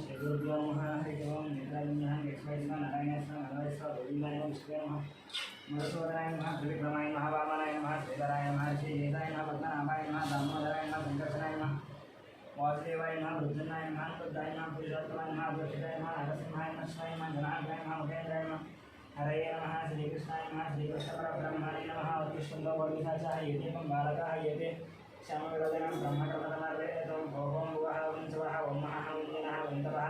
श्री गुरुभ्यो नमः हरि ओम नेत्राय यक्ष्मैस्वा नारायणस्वा नारायणस्वा गोविंदाय नमः विष्णुवे नमः मधुसूदनाय नमः त्रिविक्रमाय नमः वामनाय नमः श्रीधराय नमः श्रीजेताय नमः पद्मनाभाय नमः दामोदराय नमः वेंकटेशाय नमः वासुदेवाय नमः रुद्रनाय नमः बुद्धाय नमः पुरुषोत्तमाय नमः अभिषेकाय नमः नरसिंहाय नमः शिवाय नमः जनार्दनाय नमः उपेन्द्राय नमः हरये नमः श्रीकृष्णाय नमः श्रीकृष्णपरब्रह्मणे नमः उत्तिष्ठन्तो वरुणः येतेकं बालकाः येते श्यामविरोधनं ब्रह्मकर्मतमर्वेदं भोगं भुवः वंशवः वमः वन्दनः वन्दवः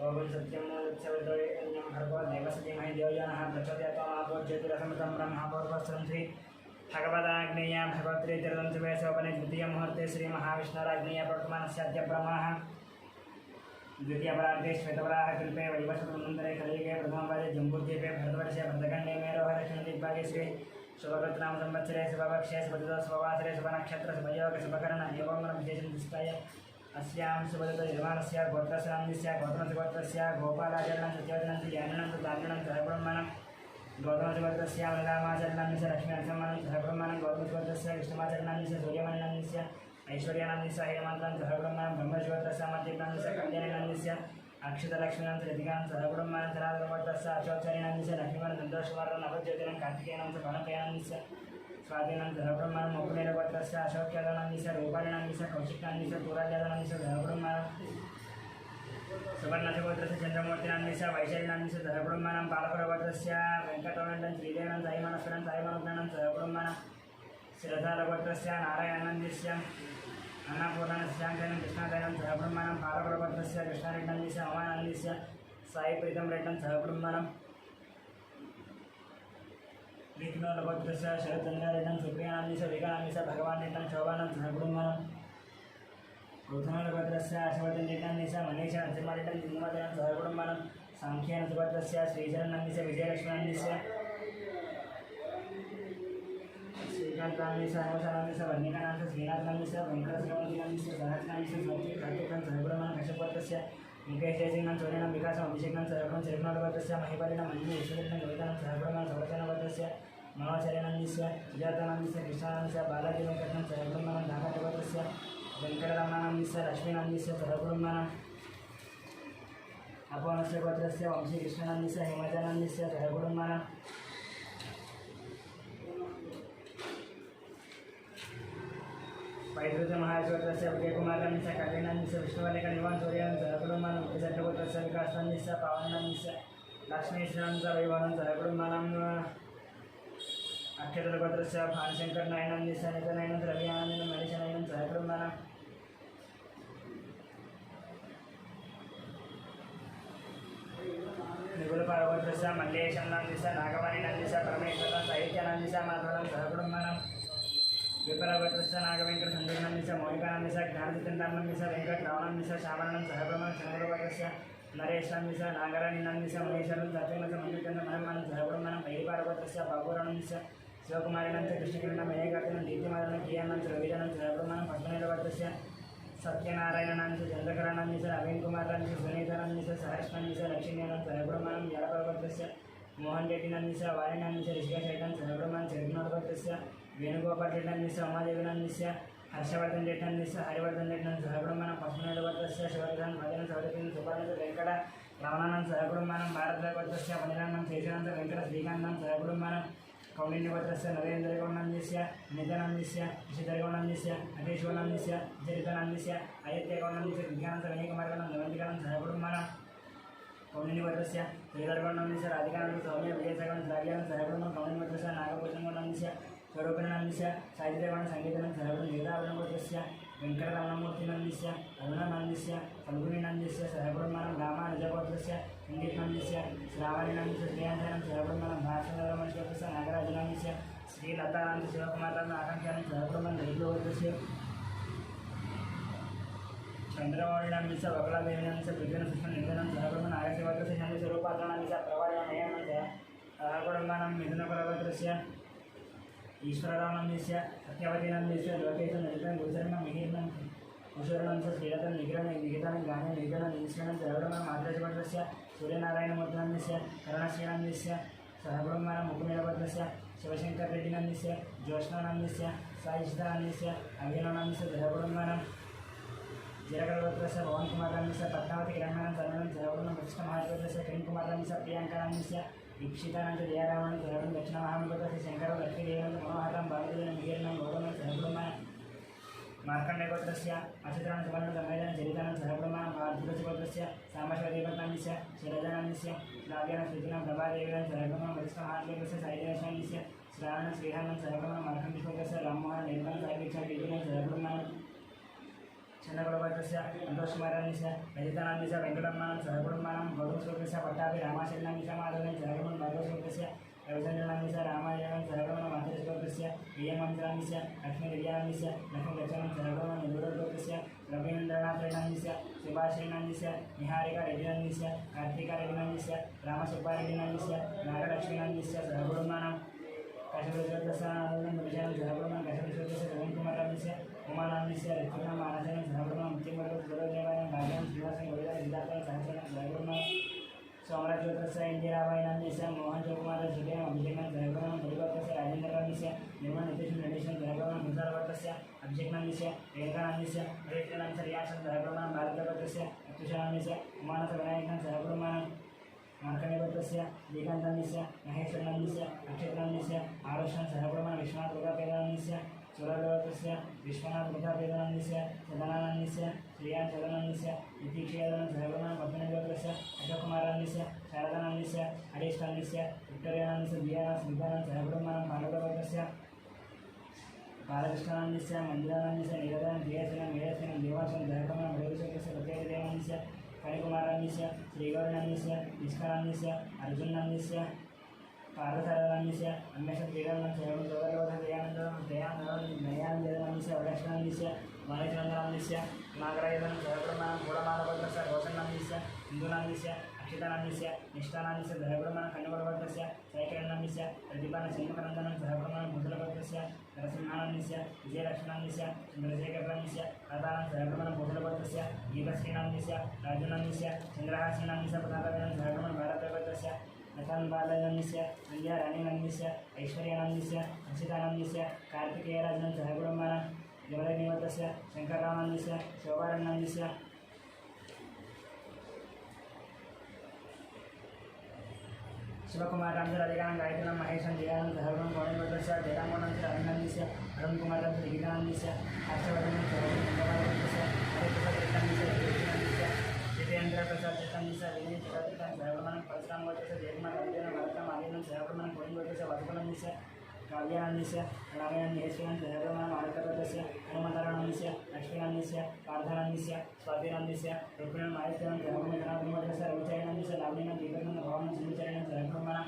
ओं सत्यं मोदच्छविद्वैन्यं भर्गो देवसतीमहि देवयानः प्रचोदयात्मापो ज्योतिरसमृतं ब्रह्मपूर्वस्त्रं श्री भगवदाग्नेया भगवत्री तिरुवंशवे शोभने द्वितीयमुहूर्ते श्रीमहाविष्णुराग्नेया प्रवर्तमानस्याद्य ब्रह्मणः द्वितीयपरार्धे श्वेतवराह कल्पे वैवस्वतमन्तरे कलियुगे प्रथमपादे जम्बूद्वीपे भरतवर्षे भरतखण्डे मेरोः दक्षिणदिग्भागे श्री शुभकृतनाम संवत्सरे शुभपक्षे शुभदुतो शुभवासरे शुभनक्षत्र शुभयोग शुभकरण एवं विशेषं दृष्टाय अस्यां शुभदुतो यजमानस्य गोत्रस्यान्यस्य गौतमस्य गोपालाचरणं सत्यवचनं ज्ञानं दारुणं सहब्रह्मणं गौतमस्य मृगामाचरणस्य लक्ष्मीनरसिंहं सहब्रह्मणं गौतमस्य विष्णुमाचरणस्य सूर्यमणिनन्दस्य ऐश्वर्यानन्दस्य हेमन्तं सहब्रह्मणं ब्रह्मशिवत्रस्य मध्यनन्दस्य कल्याणनन्दस्य अक्षतलक्ष्मीनं रतिकां सहब्रह्मणं सनातनवर्तस्य अशोचरिनन्दस्य लक्ष्मीनं सन्तोषवर्णं नवज्योतिनं कार्तिकेयनं च कनकयानन्दस्य स्वाधीनं सहब्रह्मणं मुकुलेरवर्तस्य अशोक्यानन्दस्य रूपालिनन्दस्य कौशिकानन्दस्य पुराजानन्दस्य सहब्रह्मणं सुवर्णशिवोत्रस्य चन्द्रमूर्तिनन्दस्य वैशालिनन्दस्य सहब्रह्मणं पालपुरवर्तस्य वेङ्कटवनं श्रीदेवनं साईमानस्वरं साईमानुग्नं सहब्रह्मणं शिरसालवर्तस्य नारायणनन्दस्य अन्नपूर्णस्याङ्कनं कृष्णादयनं सहब्रह्मणं पालपुरवर्तस्य कृष्णारेड्डन्दस्य अमानन्दस्य साईप्रीतं रेड्डं सहब्रह्मणं विघ्नोलवर्तस्य शरदचन्द्ररेड्डं सुप्रियानन्दस्य विकानन्दस्य भगवान् रेड्डं शोभानं सहब्रह्मणं गौतमवर्तस्य अशवर्धन रेड्डन्दस्य मनीषा नरसिंहरेड्डं जिन्मदनं सहब्रह्मणं साङ्ख्येन सुवर्तस्य श्रीशरणन्दस्य विजयलक्ष्मीनन्दस्य श्रीकांतानन्दस्य हेमचरणन्दस्य वर्णिकानन्दस्य श्रीनाथनन्दस्य वेङ्कटश्रीनन्दस्य सहस्रनन्दस्य स्वस्ति कार्तिकं सहब्रह्मणं कश्यपवर्तस्य मुकेशजयसिंहं सूर्यनं विकासम् अभिषेकं सहब्रह्मणं श्रीकृष्णवर्तस्य महिपालिनं मन्ये ईश्वरेण गोविन्दनं सहब्रह्मणं सौरचनवर्तस्य मनोचरणन्दस्य सुजातानन्दस्य कृष्णानन्दस्य बालाजी वेङ्कटनं सहब्रह्मणं नागदेवतस्य वेङ्कटरमणानन्दस्य लक्ष्मीनन्दस्य सहब्रह्मणं अपोनस्य गोत्रस्य वंशी कृष्णानन्दस्य हेमचरणन्दस्य सहब्रह्मणं वैद्युत महाश्वरस्य विजयकुमारनन्दस्य कल्याणनन्दस्य विष्णुवल्लिकनिवान् सूर्यानन्दस्य सहब्रह्मणं विजयचक्रवर्तस्य विकासनन्दस्य पावननन्दस्य लक्ष्मीश्वरनन्दस्य वैभवनं सहब्रह्मणं अक्षतलगोत्रस्य भानुशङ्करनयनन्दस्य नितनयनं रविआनन्दं मनीषनयनं सहब्रह्मणं निगुलपार्वतस्य मल्लेशनन्दस्य नागवाणीनन्दस्य परमेश्वरनं साहित्यानन्दस्य माधवनं सहब्रह्मणं विपरवर्तस्य नागवेंकट संजीवनन्दस्य मौलिकानन्दस्य ज्ञानचित्तनन्दस्य वेङ्कटरावणन्दस्य श्यामरणं सहब्रह्मणं शङ्करवर्तस्य नरेशनन्दस्य नागराणीनन्दस्य महेश्वरं सत्यनन्दस्य मञ्जुचन्द्रमणं सहब्रह्मणं पैरिपार्वतस्य बाबूराणन्दस्य शिवकुमारिनन्दस्य कृष्णकिरणं मेघार्तिनं दीप्तिमादनं कियानन्दस्य रविजनं सहब्रह्मणं पद्मनीलवर्तस्य सत्यनारायणनन्दस्य चन्द्रकरानन्दस्य नवीनकुमारनन्दस्य सुनीतानन्दस्य सहर्षनन्दस्य लक्ष्मीनन्दस्य सहब्रह्मणं जलपर्वतस्य मोहन रेड्डिनन्दस्य वारिनन्दस्य ऋषिकेशरेड्डं सहब्रह्मणं चरित्नोर्वर्तस्य वेणुगोपाल रेड्डन्दस्य उमादेवीनन्दस्य हर्षवर्धन रेड्डन्दस्य हरिवर्धन रेड्डं सहब्रह्मणं पद्मनीलवर्तस्य शिवविधान भजन सौरभीन सुपर्णस्य वेङ्कट रमणानं सहब्रह्मणं भारतवर्तस्य वनिनानं शेषानन्द वेङ्कट श्रीकान्तं सहब्रह्मणं कौण्डिन्यवर्तस्य नरेन्द्रगौडनन्दस्य नित्यानन्दस्य ऋषिधरगौडनन्दस्य अधीश्वरनन्दस्य चरितानन्दस्य अयत्यगौडनन्दस्य विज्ञानस्य विनयकुमारगणं नवन्तिकानं सहब्रह्मणं कौण्डिन्यवर्तस्य श्रीधरगौडनन्दस्य राधिकानन्दस्य सौम्य विजयसागरं श्राव्यानं सहब्रह्मणं कौण्डिन्यवर्तस्य नागभूषणगौडनन्दस्य स्वरूपिणनन्दस्य साहित्यगौण संगीतं सहब्रह्मणं लीलावरणवर्तस्य वेङ्कटरमणमूर्तिनन्दस्य अरुणनन्दस्य फल्गुनीनन्दस्य सहब्रह्मणं रामानुजगोत्रस्य सङ्गीतनन्दस्य श्रावणीनन्दस्य श्रीयाञ्जनं सहब्रह्मणं भाषणरमणश्वरस्य नागराजनन्दस्य श्रीलतानन्दस्य शिवकुमारनं आकाङ्क्षानं सहब्रह्मणं दैववर्तस्य चन्द्रमौळिनन्दस्य बकलादेवीनन्दस्य विघ्नसुष्मनिधनं सहब्रह्मणं आगस्यवर्तस्य शनिस्वरूपात्मनन्दस्य प्रवारणनयनन्दस्य सहब्रह्मणं मिथुनपरवर्तस्य ईश्वररावनन्दस्य सत्यवतीनन्दस्य लोकेशनलितं गुजरणं मिहिरनं कुशरणं श्रीरथं निगितानं गाने निगितानं निष्करणं सहब्रह्मणं माद्राजवर्तस्य सूर्यनारायणमूर्तिनन्दस्य करुणश्रीनन्दस्य सहब्रह्मणं मुकुमेलवर्तस्य शिवशङ्कररेड्डिनन्दस्य ज्योत्स्नानन्दस्य साईशितानन्दस्य अभिनवनन्दस्य सहब्रह्मणं जीरकगोत्रस्य पवनकुमारान्यस्य पद्मावती किरण्मणं तन्मनं सहगुणं वरिष्ठमहादेवस्य किरणकुमारान्यस्य प्रियङ्करान्यस्य दीक्षितानंद जयरामन सहगुणं दक्षिणमहामगोत्रस्य शङ्करो लक्ष्मीदेवनं मनोहरं भागवतं वीरनं गौरवं सहगुणं मार्कण्डेयगोत्रस्य अचित्रानं सुवर्णं तन्मयनं चरितानं सहगुणं भारतीयगोत्रस्य सामशदेवतान्यस्य शरजनान्यस्य श्राव्यानं श्रुतिनं प्रभादेवनं सहगुणं वरिष्ठमहादेवस्य साईदेवशान्यस्य श्रावणं श्रीहानं सहगुणं मार्कण्डेयगोत्रस्य राममोहन निर्मलं साईदीक्षा टीचनं सहगुणं चंद्रगुणवत्रस्य संतोषकुमारान्यस्य रजितानान्यस्य वेङ्कटरमणं सहकुटुम्बानां गौरवस्वरूपस्य पट्टाभि रामाशयनान्यस्य माधवनं सहकुटुम्बं भागवस्वरूपस्य रविचन्द्रनान्यस्य रामायणं सहकुटुम्बं मातृस्वरूपस्य प्रियमन्त्रान्यस्य लक्ष्मीदिव्यानान्यस्य लक्ष्मीदक्षिणं सहकुटुम्बं निगूढस्वरूपस्य रवीन्द्रनाथरेणान्यस्य सुभाषरेणान्यस्य निहारिकारेड्डिनान्यस्य कार्तिकारेड्डिनान्यस्य रामसुब्बारेड्डिनान्यस्य नागलक्ष्मीनान्यस्य सहकुटुम्बानां कशपुरस्वरूपस्य विजयं सहकुटुम्बं कशपुरस्वरूपस्य रवीन्द्रकुमारान्यस्य उमानान्यस्य ऋतुना मानसेन सहकुटुम्बं मुख्यमर्गो सुरदेवायं भाग्यं श्रीवासं गोविन्दं सिद्धार्थं सहस्रेण सहकुटुम्बं सोमराजगोत्रस्य इन्दिराबाईनान्यस्य मोहन चौकुमार झुटेन अभिषेकं सहकुटुम्बं परिगोत्रस्य राजेन्द्रनान्यस्य निर्मल नितीशं नरेशं सहकुटुम्बं मुसारगोत्रस्य अभिषेकनान्यस्य रेखानान्यस्य रेखनान्यस्य रियासं सहकुटुम्बं भारतगोत्रस्य अत्युषानान्यस्य उमानाथविनायकं सहकुटुम्बं मार्कण्डेयगोत्रस्य दिगन्तान्यस्य महेश्वरनान्यस्य नक्षत्रान्यस्य आरुषं सहकुटुम्बं विश्वनाथगोत्रस्य सुरगोत्रस्य विश्वनाथगोत्रस्य सदनान्यस्य श्रियाचलनान्यस्य नितीक्षेदनं सहकुटुम्बं पद्मनाभगोत्रस्य अशोककुमारान्यस्य शारदानान्यस्य हरीष्टान्यस्य विक्टोरियानान्यस्य दियाना स्मितानं सहकुटुम्बं पाण्डवगोत्रस्य बालकृष्णान्यस्य मन्दिरानान्यस्य निरदनं दियासनं मेयसनं देवासनं सहकुटुम्बं भैरवगोत्रस्य प्रत्येकदेवान्यस्य फणिकुमारान्यस्य श्रीगौरनान्यस्य निष्कारान्यस्य अर्जुनान्यस्य पार्थसारनान्यस्य अन्वेषण क्रीडानं दयानन्दनान्यस्य वरलक्ष्मणान्यस्य माणिकनन्दनान्यस्य नागरायदनं सहकुटुम्बं गूढमालगोत्रस्य रोशनान्यस्य हिन्दूनान्यस्य अक्षितानान्यस्य निष्ठानान्यस्य सहकुटुम्बं कन्नगोत्रस्य साईकिरणान्यस्य प्रतिभानसिंहकनन्दनं सहकुटुम्बं भूतलगोत्रस्य नरसिंहानान्यस्य विजयलक्ष्मणान्यस्य चन्द्रशेखरान्यस्य प्रधानं सहकुटुम्बं भूतलगोत्रस्य गीतश्रीनान्यस्य राजुनान्यस्य चन्द्रहासेनान्यस्य प्रतापवेनं सहकुटुम्बं भारतगोत्रस्य नथन बालनान्यस्य संध्या राणीनान्यस्य ऐश्वर्यानान्यस्य अक्षितानान्यस्य कार्तिकेयराजनं सहकुटुम्बं जवलनिवतस्य शङ्कररामान्यस्य शोभारण्णान्यस्य शिवकुमारान्यस्य गायत्रीनं महेशं जयानं सहकुटुम्बं गौणिवतस्य जयरामोहनस्य अभिनन्दस्य अरुणकुमारान्यस्य लिखितानन्यस्य हर्षवर्धनं सहकुटुम्बं जितेन्द्र प्रसाद चेतन्यस्य विनय चक्रवर्तीं सहकुटुम्बं परशुरामगोत्रस्य जयकुमार अर्जुन भरतं आर्यनं सहकुटुम्बं कोणिगोत्रस्य वसुकुलन्यस्य काव्यानान्यस्य रामायणेश्वरं सहकुटुम्बं आदित्यगोत्रस्य हनुमन्तराणान्यस्य लक्ष्मीनान्यस्य पार्थानान्यस्य स्वातिनान्यस्य रुक्मिणं आदित्यं सहकुटुम्बं धनात्मगोत्रस्य रविचरणस्य लावणीनं दीपकं भवानं सिंहचरणं सहकुटुम्बं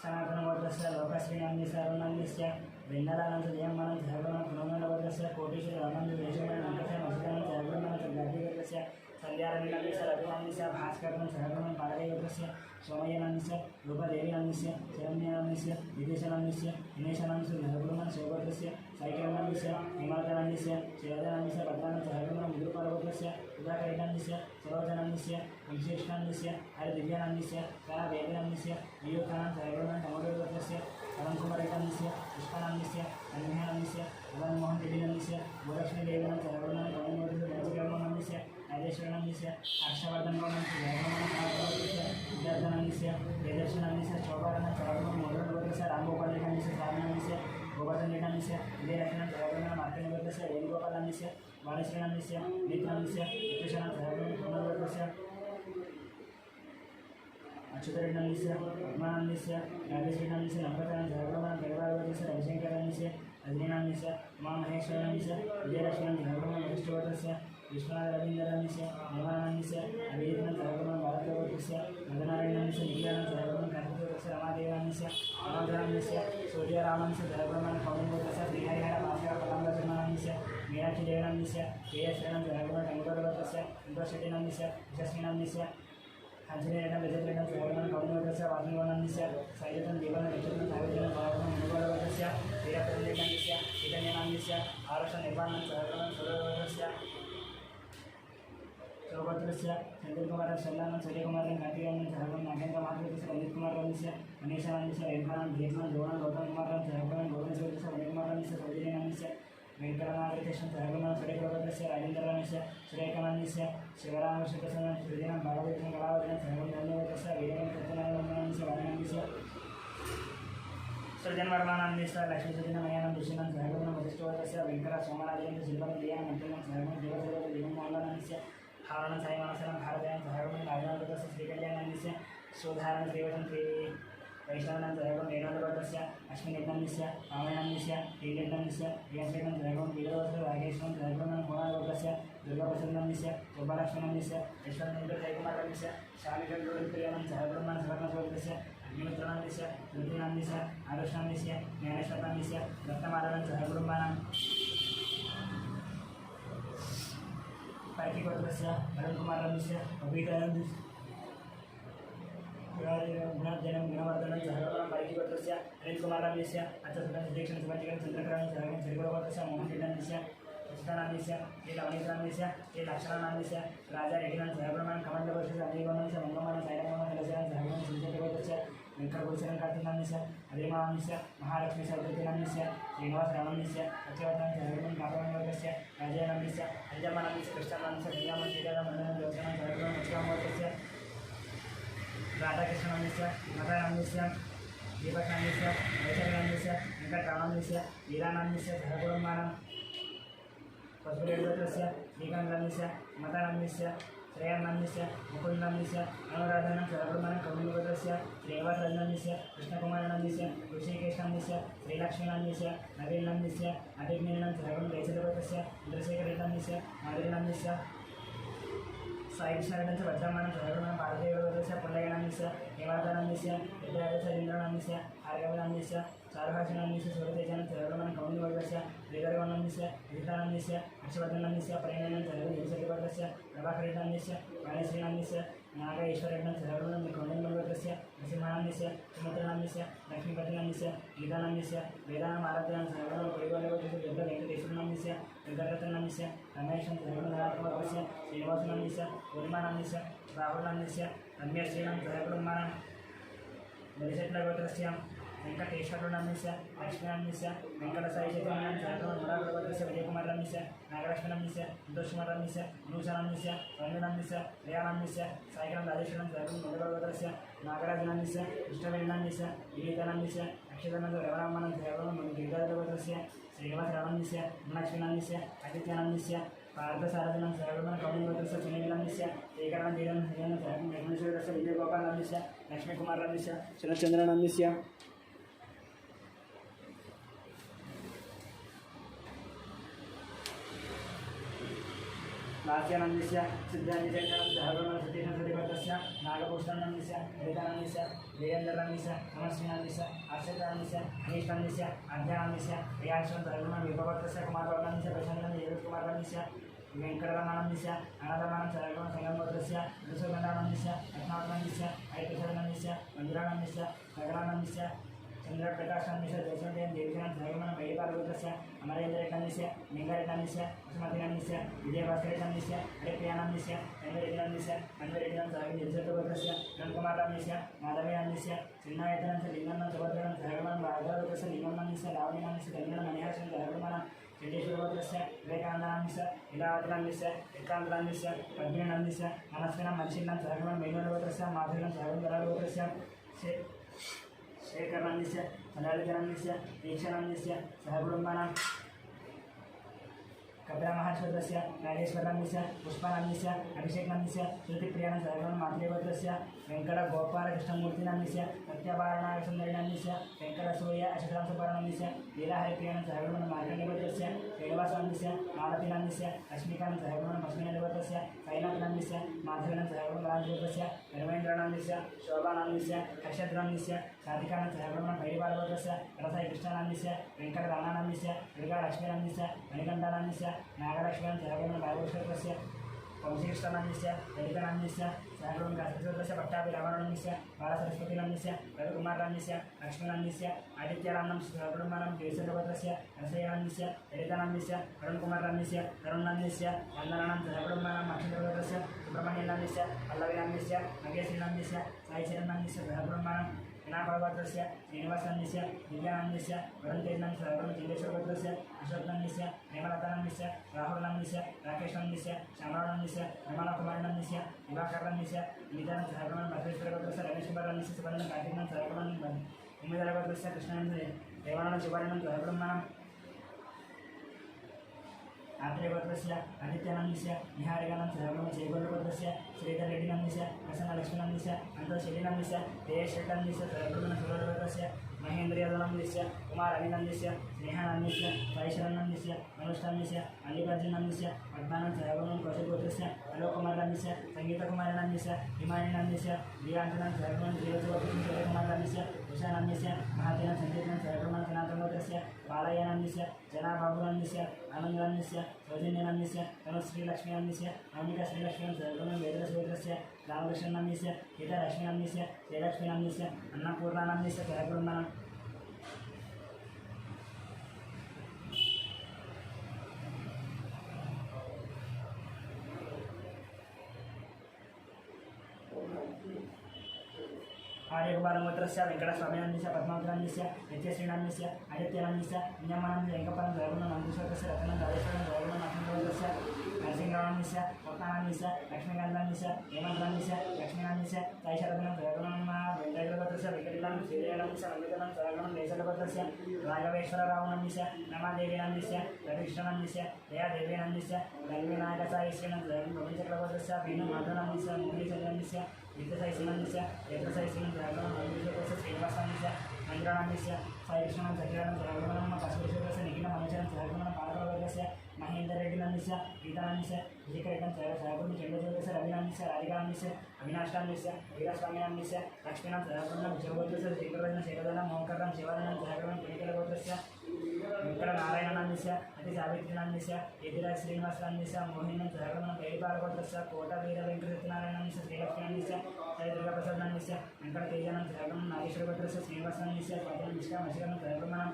सनातनगोत्रस्य लोकश्रीनान्यस्य अरुणान्यस्य वेन्नलानंद जयमानं सहकुटुम्बं पुनर्मण्डलगोत्रस्य कोटेश्वर रामानंद देशमानं नंकस्य मधुरानं सहकुटुम्बं गांधीगोत्रस्य संध्यारण्यनान्यस्य रघुनान्यस्य भास्करनं सहकुटुम्बं पारदेयगोत्रस्य सोमयनान्यस्य रूपदेवीनान्यस्य चरण्यानान्यस्य विदेशनान्यस्य दिनेशनान्यस्य सहकुटुम्बं शिवगोत्रस्य साईकिरणान्यस्य हिमालयनान्यस्य शिवजनान्यस्य पद्मानं सहकुटुम्बं विदुरपालगोत्रस्य सुधाकरेणान्यस्य सरोजनान्यस्य विशेषणान्यस्य हरिदिव्यानान्यस्य कलावेदनान्यस्य वियोगानं सहकुटुम्बं टमोदरगोत्रस्य अरुणकुमारेणान्यस्य पुष्पानान्यस्य अन्यानान्यस्य उदयमोहन रेड्डिनान्यस्य भूलक्ष्मीदेवनं सहकुटुम्बं गौणिगोत्रस्य गणेशगणनान्यस्य राजेश्वरनान्यस्य हर्षवर्धनगौणस्य जयगणनान्यस्य विद्यार्थनान्यस्य वेदर्शनान्यस्य शोभारनं सहकुटुम्बं मोदनगोत्रस्य रामगोपालेणान्यस्य स्वामिनान्यस्य गोवर्धनरेड्डिनान्यस्य विजयलक्ष्मणं सहकुटुम्बं मार्कण्डेयगोत्रस्य वेणुगोपालान्यस्य वाणीश्रीनान्यस्य नेत्रान्यस्य वित्तुषानं सहकुटुम्बं पूर्णगोत्रस्य अच्युतरेड्डिनान्यस्य पद्मानान्यस्य राजेश्वरनान्यस्य नम्रतानं सहकुटुम्बं केरवागोत्रस्य रविशङ्करान्यस्य रजनीनान्यस्य उमामहेश्वरान्यस्य विजयलक्ष्मणं सहकुटुम्बं वरिष्ठगोत्रस्य विश्वनाथरवीन्द्रान्यस्य निर्मलानन्यस्य अभिजितं सहकुटुम्बं भारतगोत्रस्य मदनारायणान्यस्य निखिलानं सहकुटुम्बं कार्तिकगोत्रस्य रमादेवान्यस्य मनोजरान्यस्य सूर्यरामान्यस्य सहकुटुम्बं कौणिगोत्रस्य श्रीहरिहर भास्कर पलाम्बचरणान्यस्य मीनाक्षीदेवनान्यस्य केयश्रेणं सहकुटुम्बं टङ्गोदरगोत्रस्य सन्तोषशेट्टिनान्यस्य यशस्विनान्यस्य आञ्जनेयं विजयलेखं सहकुटुम्बं कौणिगोत्रस्य वासुदेवानान्यस्य सैजतं देवानं रक्षितं सावित्रिनं भागवतं मुनिगोत्रस्य वीरप्रतिलेखनस्य चैतन्यनान्यस्य आरुष निर्वाणं सहकुटुम्बं सुरगोत्रस्य चौगोत्रस्य चंद्रकुमारं शल्लानं सूर्यकुमारं कार्तिकेयनं सहगुणं नागेन्द्रमहादेवस्य रंजितकुमारस्य मनीषानन्दस्य रेखानं धीर्नं द्रोणं गौतमकुमारं सहगुणं गौतमसूर्यस्य उदयकुमारस्य सौजन्यानन्दस्य वेंकटनागेशं सहगुणं सूर्यकुमारस्य राजेन्द्रनाथस्य सुरेखानन्दस्य शिवरामशुकसनं सुजनं भागवतं कलावतं सहगुणं धन्यवादस्य वीरवेंकटनागस्य वारणस्य सृजनवर्मानन्दस्य लक्ष्मीसृजनमयानं दुष्यनं सहगुणं वसिष्ठवतस्य वेंकट सोमराजेन्द्र शिल्पं देयानं मध्यमं सहगुणं देवसेवक देवमोहनस्य हावनं सायमानसनं भारतयं सहगुणं राजनाथस्य श्रीकल्याणस्य सुधारणं श्रीवशं श्री वैष्णवनं सहगुणं वेणोदवतस्य अश्विनिर्नन्दस्य पावनन्दस्य लीलन्दस्य यशेनं सहगुणं वीरवस्य रागेश्वरं सहगुणं होनादवतस्य दुर्गाप्रसन्नन्दस्य गोपालक्ष्मणन्दस्य यशवन्तेन्द्र जयकुमारन्दस्य शालिचन्द्रप्रियनं सहगुणं सहगुणस्य अग्निमित्रनन्दस्य ऋतुनन्दस्य आरुषनन्दस्य ज्ञानेश्वरनन्दस्य रत्नमालनं सहकुटुम्बानां पैकिकोत्रस्य अरुणकुमारनन्दस्य अभितानन्दस्य गुणार्जनं गुणवर्धनं सहकुटुम्बानां पैकिकोत्रस्य अनिलकुमारनन्दस्य अच्युतनं सुदीक्षणं सुभाषिकं चन्द्रकरणं सहगुणं श्रीगुरुवोत्रस्य मोहनरेड्डनन्दस्य सचिदानन्दस्य श्रीलवणीन्द्रनन्दस्य श्रीलक्षणानन्दस्य राजा रेड्डिनं सहकुटुम्बानां कमण्डवर्षस्य अनिलवनस्य मंगमानं सायरमोहन कलशनं सहगुणं सुजयदेवतस्य वेंकटभूषणं कार्तिकानन्दस्य अधीमानन्दस्य महालक्ष्मी सौदत्तिनन्दस्य श्रीनिवासरामन्दस्य सत्यवतं सहगुणं कापवनवर्गस्य राजयानन्दस्य अंजमानन्दस्य कृष्णानन्दस्य श्रीरामं श्रीराममण्डलं ज्योत्सनं सहगुणं उत्तमवर्गस्य राधाकृष्णानन्दस्य मतानन्दस्य दीपकानन्दस्य वैशाखानन्दस्य वेंकटरामानन्दस्य वीरानन्दस्य सहकुटुम्बानां पशुरेड्वतस्य श्रीकान्तनन्दस्य मतानन्दस्य श्रेयानन्दस्य मुकुन्दनन्दस्य अनुराधनं सहकुटुम्बानां कौमुदवतस्य श्रीनिवासनन्दस्य कृष्णकुमारनन्दस्य ऋषिकेशनन्दस्य श्रीलक्ष्मीनन्दस्य नवीननन्दस्य अभिज्ञानं सहकुटुम्बं वैशदेवतस्य चन्द्रशेखरनन्दस्य माधुरीनन्दस्य साईकृष्णरेड्डस्य वज्रमानं सहकुटुम्बं पार्वतीदेवतस्य पुण्डरीनन्दस्य हेमावतानन्दस्य विद्याधरस्य इन्द्रानन्दस्य भार्गवनन्दस्य चारुहासिनन्दस्य सूर्यतेजानं सहकुटुम्बं कौमुदवर्गस्य श्रीधरवनन्दस्य विदितानन्दस्य हर्षवर्धनन्दस्य परिणयनं सहकुटुम्बं युवसदेवतस्य प्रभाकरेड्डनन्दस्य वाणीश्रीनन्दस्य नागेश्वरेड्डनं सहकुटुम्बं कौमुदवर्गस्य नरसिंहानन्दस्य सुमित्रनन्दस्य लक्ष्मीपतिनन्दस्य गीतानन्दस्य वेदानामाराधनं सहकुटुम्बं परिवारवर्गस्य वेंकटेश्वरनन्दस्य वेंकटरत्नन्दस्य रमेशं सहकुटुम्बं श्रीनिवासनन्दस्य पूर्णिमानन्दस्य राहुलनन्दस्य रम्यश्रीनं सहकुटुम्बानां बलिशेट्लगोत्रस्य वेंकटेश्वरनन्दस्य लक्ष्मीनन्दस्य वेंकटसाईचैतन्यं सहकुटुम्बं मुरागोत्रस्य विजयकुमारनन्दस्य नागलक्ष्मणन्दस्य संतोषकुमारनन्दस्य अनुषानन्दस्य रवीनन्दस्य दयानन्दस्य साईकरं राजेश्वरं सहकुटुम्बं मुरागोत्रस्य नागराजनन्दस्य कृष्णवेणन्दस्य विनीतानन्दस्य अक्षतानन्द रवणामनं सहकुटुम्बं गिरिधारगोत्रस्य श्रीनिवासरामन्दस्य मीनाक्षीनन्दस्य आदित्यानन्दस्य पार्थसारथनं सहकुटुम्बं कौमुदवतस्य सुनीलनन्दस्य श्रीकरणधीरं हरिनं सहकुटुम्बं यज्ञेश्वरस्य विजयगोपालनन्दस्य लक्ष्मीकुमारनन्दस्य शरच्चन्द्रनन्दस्य लास्यानन्दस्य सिद्धाञ्जनेन्द्रं सहकुटुम्बं सतीशं नागभूषणनन्दस्य हरितानन्दस्य जयेन्द्रनन्दस्य नमस्विनन्दस्य हर्षितानन्दस्य अनीशनन्दस्य अध्यानन्दस्य प्रियांशं सहकुटुम्बं विभवतस्य कुमारवर्णनन्दस्य प्रशान्तनन्दस्य जगत्कुमारनन्दस्य वेंकटरमणनन्दस्य अनाथमानं सहकुटुम्बं संगमगोत्रस्य ऋषभगणानन्दस्य रत्नावतनन्दस्य हरिप्रसादनन्दस्य मञ्जुरानन्दस्य नगरानन्दस्य चंद्रप्रकाशानन्दस्य जयचन्द्रन देवजनं सहकुटुम्बं वैदिपालगोत्रस्य अमरेन्द्ररेड्डनन्दस्य लिंगारेड्डनन्दस्य वसुमतीनन्दस्य विजयभास्करेड्डनन्दस्य हरिप्रियानन्दस्य वेंकटेश्वरनन्दस्य अन्वरेड्डनं सहकुटुम्बं रविकुमारनन्दस्य माधवीनन्दस्य चिन्नायतनन्दस्य लिंगन्नं सुभद्रनं सहकुटुम्बं भार्गवगोत्रस्य लिंगन्नन्दस्य लावणीनन्दस्य धन्यनं मणिहारं सहकुटुम्बानां चण्डीश्वरगोत्रस्य विवेकानन्दनन्दस्य इलावतनन्दस्य एकान्तनन्दस्य पद्मिनन्दस्य मनस्विनं मनिषिन्नं सहकुटुम्बं वेणुगोत्रस्य माधुरीनं सहकुटुम्बं गोत्रस्य शेखरनन्दस्य ललितनन्दस्य दीक्षानन्दस्य सहकुटुम्बानां कपिलमहाश्वरस्य नागेश्वरनन्दस्य पुष्पानन्दस्य अभिषेकनन्दस्य श्रुतिप्रियानं सहकुटुम्बं मातृगोत्रस्य वेंकटगोपालकृष्णमूर्तिनन्दस्य सत्यभारणागसुन्दरिनन्दस्य वेंकटसूर्य अशतरांशपारनन्दस्य लीलाहरिप्रियानं सहकुटुम्बं मार्कण्डेयगोत्रस्य श्रीनिवासनन्दस्य मालतीनन्दस्य लक्ष्मीकान्तं सहकुटुम्बं पश्चिमनन्दस्य साईनाथनन्दस्य माधवेनं सहकुटुम्बं राजगोत्रस्य धर्मेन्द्रनन्दस्य शोभानन्दस्य हर्षद्रनन्दस्य साधिकानं सहकुटुम्बं भैरवालगोत्रस्य रसाई कृष्णानन्दस्य वेंकटरामानन्दस्य दुर्गालक्ष्मीनन्दस्य मणिकण्ठानन्दस्य नागलक्ष्मणं सहकुटुम्बं राघवेश्वरस्य वंशीकृष्णानन्दस्य ललितानन्दस्य सहगुणं गात्रस्य पट्टाभिरावरणस्य बालसरस्वतीनन्दस्य रविकुमारनन्दस्य लक्ष्मीनन्दस्य आदित्यरामनं सहगुणमानं केशवगोत्रस्य रसयनन्दस्य ललितानन्दस्य अरुणकुमारनन्दस्य अरुणनन्दस्य वन्दनानं सहगुणमानं अक्षयगोत्रस्य सुब्रह्मण्यनन्दस्य पल्लवीनन्दस्य नगेश्रीनन्दस्य साईचरणनन्दस्य सहगुणमानं विनाभगोत्रस्य श्रीनिवासनन्दस्य दिव्यानन्दस्य वरुणतेजनं सहगुणं जिल्लेश्वरगोत्रस्य अशोकनन्दस्य हेमलतानन्दस्य राहुलनन्दस्य राकेशनन्दस्य श्यामरावनन्दस्य निर्मलाकुमारनन्दस्य दिवाकरनन्दस्य निदानं सहगुणं भद्रेश्वरगोत्रस्य रमेशकुमारनन्दस्य सुवर्णं कार्तिकनं सहगुणं उमेदरगोत्रस्य कृष्णानन्दस्य देवानन्दं शिवानन्दं सहगुणं आत्रेयगोत्रस्य आदित्यानन्दस्य निहारिकानं सहगुणं जयगोत्रस्य श्रीधररेड्डिनन्दस्य प्रसन्नलक्ष्मीनन्दस्य अन्तशैलीनन्दस्य देशरेड्डनन्दस्य सहगुणं सुरगोत्रस्य महेन्द्रयादवनन्दस्य कुमारअनिनन्दस्य स्नेहानन्दस्य साईशरणनन्दस्य अनुष्ठानन्दस्य मल्लिकार्जुननन्दस्य पद्मानं सहगुणं कौशलगोत्रस्य अलोककुमारनन्दस्य संगीतकुमारनन्दस्य हिमानीनन्दस्य दिव्यांजनं सहगुणं श्रीवत्सकुमारनन्दस्य उषानन्दस्य महातेन संगीतं सहगुणं सनातनगोत्रस्य बालयनन्दस्य जनाबाबुनन्दस्य आनन्दनन्दस्य सौजन्यनन्दस्य तनुश्रीलक्ष्मीनन्दस्य नवमिकाश्रीलक्ष्मीं सहगुणं वेदरसगोत्रस्य रामकृष्णनन्दस्य गीतालक्ष्मीनन्दस्य जयलक्ष्मीनन्दस्य अन्नपूर्णानन्दस्य सहगुणं आर्यकुमारगोत्रस्य वेङ्कटस्वामिनन्दस्य पद्मावतीनन्दस्य नित्यश्रीनन्दस्य आदित्यनन्दस्य नियमानन्दस्य वेङ्कपनं सहगुणं नन्दीश्वरस्य रत्नं राजेश्वरं सहगुणं लक्ष्मीगोत्रस्य नरसिंहरावनन्दस्य रत्नानन्दस्य लक्ष्मीकान्तनन्दस्य हेमन्तनन्दस्य लक्ष्मीनन्दस्य साईशरत्नं सहगुणं वेङ्कटगोत्रस्य वेङ्कटीलं श्रीजयनन्दस्य नन्दितनं सहगुणं देशगोत्रस्य राघवेश्वररावनन्दस्य रमादेवीनन्दस्य रविकृष्णनन्दस्य दयादेवीनन्दस्य लक्ष्मीनायकसाईश्रीनं सहगुणं रविचक्रगोत्रस्य वीणुमाधवनन्दस्य मुरलीचन्द्रनन्दस्य विद्यसाईश्रीनन्दस्य यज्ञसाईश्रीनं सहगुणं नन्दीश्वरस्य श्रीनिवासनन्दस्य मन्दिरानन्दस्य साईकृष्णं सचिदानं सहगुणं काश्मीरस्य निखिलमनुचरं सहगुणं पालकवर्गस्य महेन्द्ररेड्डिनन्दस्य गीतानन्दस्य विजयकरेड्डं सहगुणं चण्डजोगस्य रविनन्दस्य राधिकानन्दस्य अविनाशानन्दस्य वीरस्वामिनन्दस्य लक्ष्मीनं सहगुणं विजयगोत्रस्य श्रीकृष्ण शेखरनं मोहकरं शिवानन्दं सहगुणं पुणिकलगोत्रस्य वेङ्कटनारायणनन्दस्य अतिसावित्रीनन्दस्य यतिराज श्रीनिवासनन्दस्य मोहिनं सहगुणं कैपालगोत्रस्य कोटवीरवेङ्कटसत्यनारायणनन्दस्य श्रीलक्ष्मीनन्दस्य साईदुर्गाप्रसादनन्दस्य वेङ्कटतेजनं सहगुणं नागेश्वरगोत्रस्य श्रीनिवासनन्दस्य स्वातिनन्दस्य सहगुणं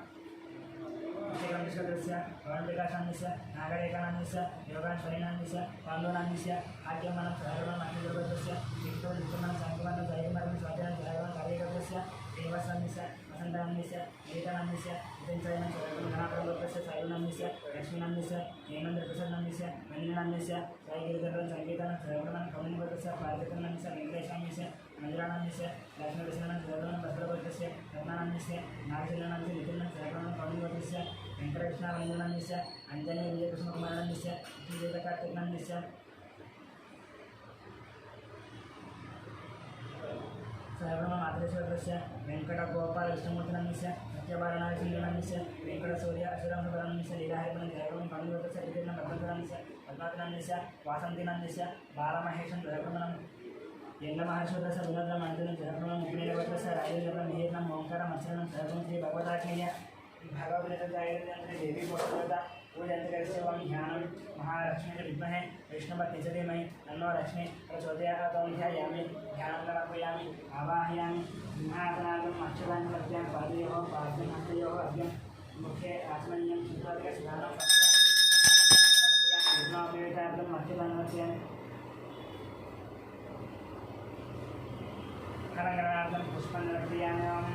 विष्णुगोत्रस्य भवनविकासानन्दस्य नागरेखानन्दस्य योगाश्वरीनन्दस्य पाण्डुनन्दस्य आद्यमनं सहगुणं अखिलगोत्रस्य विष्णुनित्यमनं संकुमनं जयकुमारं स्वातिनं सहगुणं कार्यगोत्रस्य श्रीनिवासनन्दस्य वसन्तनन्दस्य गीतानन्दस्य विपिनचयनं सहगुणं गणाप्रगोत्रस्य साईनन्दस्य लक्ष्मीनन्दस्य हेमेन्द्रप्रसादनन्दस्य मन्दिरनन्दस्य साईगिरिधरं संगीतं सहगुणं कौनिगोत्रस्य पार्वतीनन्दस्य वेङ्कटेशानन्दस्य मन्दिरानन्दस्य लक्ष्मीकृष्णनं सहगुणं भद्रगोत्रस्य रत्नानन्दस्य नागचन्द्रनन्दस्य निखिलं सहगुणं कौनिगोत्रस्य वेङ्कटकृष्णवन्दनन्दस्य अञ्जनी विजयकृष्णकुमारनन्दस्य विजयकार्तिकनन्दस्य सहगुणं आत्रेश्वरस्य वेङ्कटगोपालकृष्णमूर्तिनन्दस्य सत्यभारनारसिंहनन्दस्य वेङ्कटसूर्य अशुरंसुभरनन्दस्य लीलाहरिपनं सहगुणं कौनिगोत्रस्य विकीर्णं भद्रनन्दस्य पद्मावतीनन्दस्य वासन्तीनन्दस्य बालमहेशं सहगुणं यङ्गमहर्षोत्रस्य विनोदं मण्डलं सहगुणं मुक्मिणीगोत्रस्य राजेन्द्रं मिहिरं ओङ्कारं अर्चनं सहगुणं श्री भगवताख्येय भगवद्गीताचार्येन्द्र देवी गोत्रता पूजयन्त्रस्य वं ध्यानं महालक्ष्मी विद्महे विष्णुपत्नी च धीमहि तन्नो लक्ष्मी प्रचोदयात् तं ध्यायामि ध्यानं समर्पयामि आवाहयामि सिंहासनार्थम् अक्षतानि प्रत्यां पादयोः पार्श्वहस्तयोः अभ्यं मुखे आचमनीयं शुद्धाधिकस्नानं विष्णोपवेतार्थम् अक्षतानि वर्तयामि कलङ्करणार्थं पुष्पं समर्पयामि ओं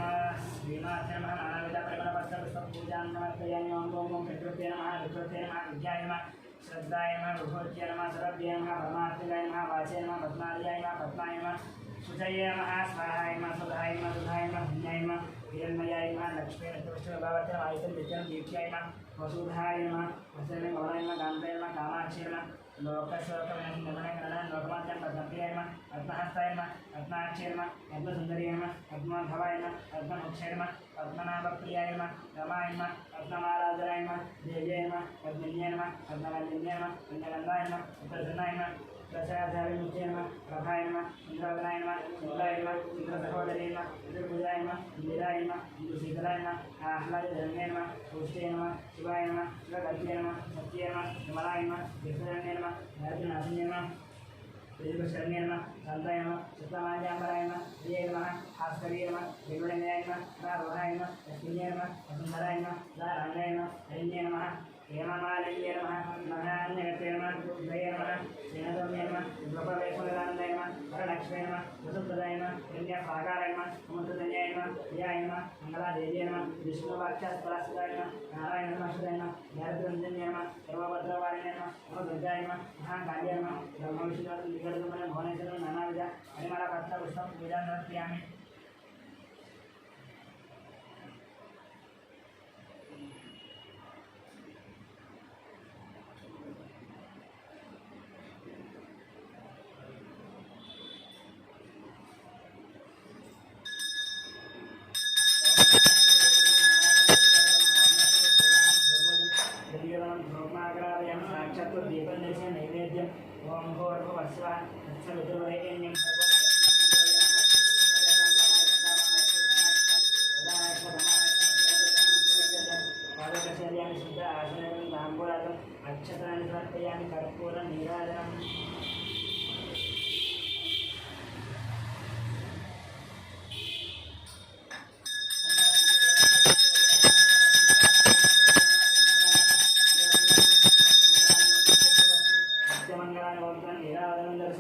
श्रीमात्रे नमः नानाविधपरिमलपत्रपुष्पपूजां समर्पयामि ओं ओं ओं प्रकृते नमः विकृते नमः विद्याय नमः श्रद्धाय नमः विभूत्यै नमः सरभ्याय नमः परमार्थिकाय नमः वाचाय नमः पद्मालयाय नमः पद्माय नमः शुचये नमः स्वाहाय नमः सुधाय नमः सुधाय नमः पुण्याय नमः हिरण्मयाय नमः लक्ष्मी लक्ष्मीभावत्यां आयतं विद्यां दीप्त्याय नमः वसुधाय नमः वसने गौराय नमः कान्ताय नमः कामाक्षी नमः लोकशोकमयं लोकमात्यां पद्मप्रियाय नमः पद्महस्ताय नमः पद्माक्षी नमः पद्मसुन्दरी नमः पद्मभवाय नमः पद्ममुक्षाय नमः पद्मनाभप्रियाय नमः रमाय नमः पद्ममालाधराय नमः देव्याय नमः पद्मिन्याय नमः पद्मवल्लिन्याय नमः पद्मगन्धाय नमः प्रसन्नाय नमः प्रसादाभिमुख्याय नमः प्रभाय नमः इन्द्रवदनाय नमः शुक्लाय नमः इन्द्रसहोदरी नमः इन्द्रपूजाय नमः इन्दिराय नमः इन्द्रशीतलाय नमः आह्लादधर्म्याय नमः पुष्टाय नमः शिवाय नमः शिवगत्याय नमः सत्याय नमः विमलाय नमः विष्णुजन्याय नमः भारतीनाशिन्याय नमः शरण्य नमः शांताय नमः शुक्लमाल्याम्बराय नमः प्रिये नमः भास्कर्ये नमः विरुणिमयाय नमः नारोहाय नमः लक्ष्मीये नमः वसुन्धराय नमः नारायणाय नमः हरिण्ये नमः हेममालिन्ये नमः महान्यगते नमः उदये नमः सेनदम्ये नमः गोपवेशुदानन्दाय नमः वरलक्ष्मी नमः वसुप्रदाय नमः हिरण्यप्राकाराय नमः समुद्रतनयाय नमः प्रियाय नमः मंगलादेव्ये नमः विष्णुवाक्षास्परास्पदाय नमः नारायण नमः नरद्रञ्जन्ये नमः सर्वभद्रवारिणे नमः नमोदुर्गाय नमः महाकाल्ये नमः ब्रह्मविष्णुविगर्गमन भुवनेश्वरं नानाविध परिमलपत्रपुष्पं पूजां समर्पयामि। नैवेद्यम ओम भूर्भुवस्व तत्सवितुर्वरेण्यं पादकशर्याणि शुद्ध आसनं ताम्बूलादम् अक्षतानि समर्पयामि कर्पूरं नीराजनम्।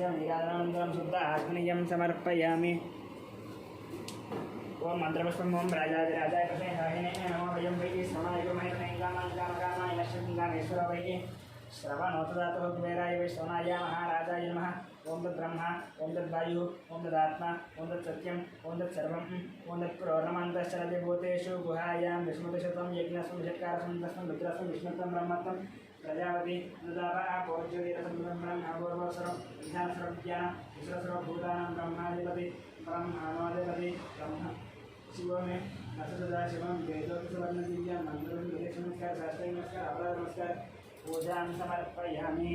नीराजनम शुद्ध आत्मनियम समर्पयामि। ओम मंत्रपुष्पम ओम राजाधिराजाय प्रसेनाहिने नमो वयं वै समाय गुरुमहेतने कामाय लक्ष्मीकामेश्वर वै श्रवणोतदातो कुबेराय वै सोनाय महाराजाय नमः। ओम तद्ब्रह्मा ओम तद्वायु ओम तदात्मा ओम तत्सत्यम ओम तत्सर्वम् ओम तत्प्रोर्णमन्तश्चरति भूतेषु गुहायां विस्मृतिशतं यज्ञस्वं षट्कारस्वं तस्मं रुद्रस्वं विष्णुत्वं ब्रह्मत्वं प्रजापति दुदापा पूज्योतिरसंब्रह्मणं अपूर्वस्वरं विधानस्वरज्ञानं विश्वस्वरभूतानां ब्रह्माधिपति ब्रह्माणोधिपति ब्रह्म शिवो में नसदा शिवं वेदोक्तवर्णदिव्यं मन्त्रं विदेशनमस्कार शास्त्रीय नमस्कार अपराध नमस्कार पूजां समर्पयामि।